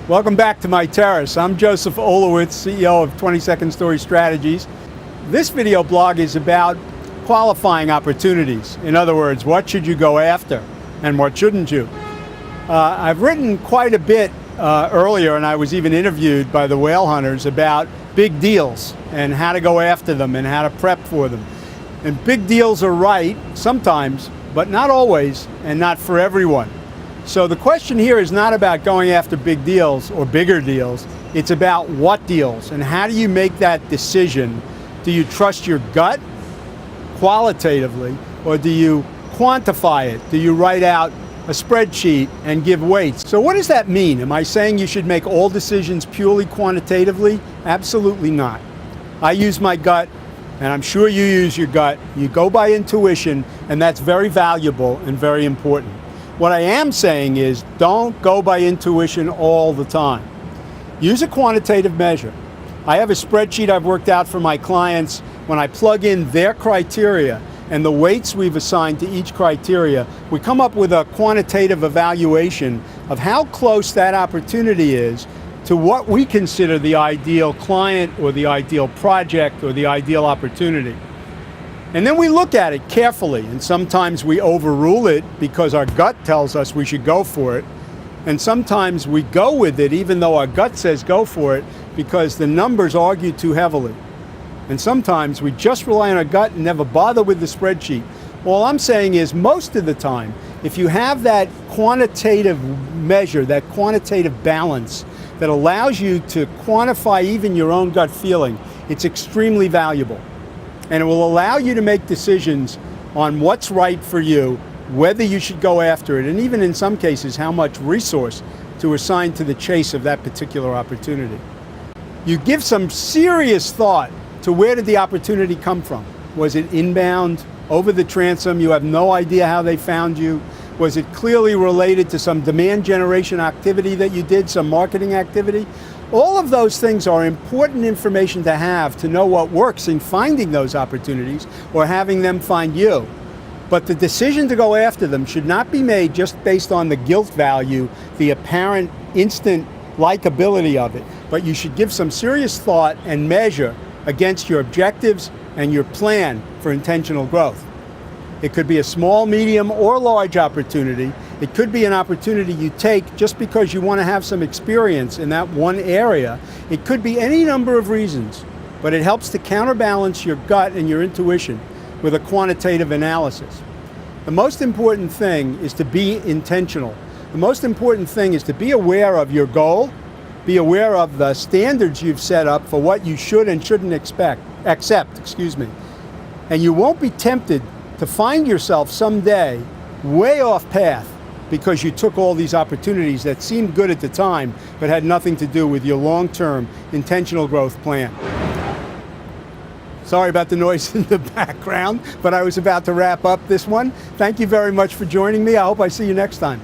Welcome back to my terrace. I'm Joseph Olowitz, CEO of 22nd Story Strategies. This video blog is about qualifying opportunities. In other words, what should you go after and what shouldn't you? I've written quite a bit earlier, and I was even interviewed by the whale hunters about big deals and how to go after them and how to prep for them. And big deals are right sometimes, but not always, and not for everyone. So the question here is not about going after big deals or bigger deals. It's about what deals and how do you make that decision. Do you trust your gut qualitatively, or do you quantify it? Do you write out a spreadsheet and give weights? So what does that mean? Am I saying you should make all decisions purely quantitatively? Absolutely not. I use my gut, and I'm sure you use your gut. You go by intuition, and that's very valuable and very important. What I am saying is don't go by intuition all the time. Use a quantitative measure. I have a spreadsheet I've worked out for my clients. When I plug in their criteria and the weights we've assigned to each criteria, we come up with a quantitative evaluation of how close that opportunity is to what we consider the ideal client or the ideal project or the ideal opportunity. And then we look at it carefully, and sometimes we overrule it because our gut tells us we should go for it. And sometimes we go with it even though our gut says go for it because the numbers argue too heavily. And sometimes we just rely on our gut and never bother with the spreadsheet. All I'm saying is most of the time, if you have that quantitative measure, that quantitative balance that allows you to quantify even your own gut feeling, it's extremely valuable. And it will allow you to make decisions on what's right for you, whether you should go after it, and even in some cases, how much resource to assign to the chase of that particular opportunity. You give some serious thought to where did the opportunity come from? Was it inbound, over the transom, you have no idea how they found you? Was it clearly related to some demand generation activity that you did, some marketing activity? All of those things are important information to have to know what works in finding those opportunities or having them find you. But the decision to go after them should not be made just based on the guilt value, the apparent instant likability of it, but you should give some serious thought and measure against your objectives and your plan for intentional growth. It could be a small, medium, or large opportunity. It could be an opportunity you take just because you want to have some experience in that one area. It could be any number of reasons, but it helps to counterbalance your gut and your intuition with a quantitative analysis. The most important thing is to be intentional. The most important thing is to be aware of your goal, be aware of the standards you've set up for what you should and shouldn't accept, and you won't be tempted to find yourself someday way off path because you took all these opportunities that seemed good at the time but had nothing to do with your long-term intentional growth plan. Sorry about the noise in the background, but I was about to wrap up this one. Thank you very much for joining me. I hope I see you next time.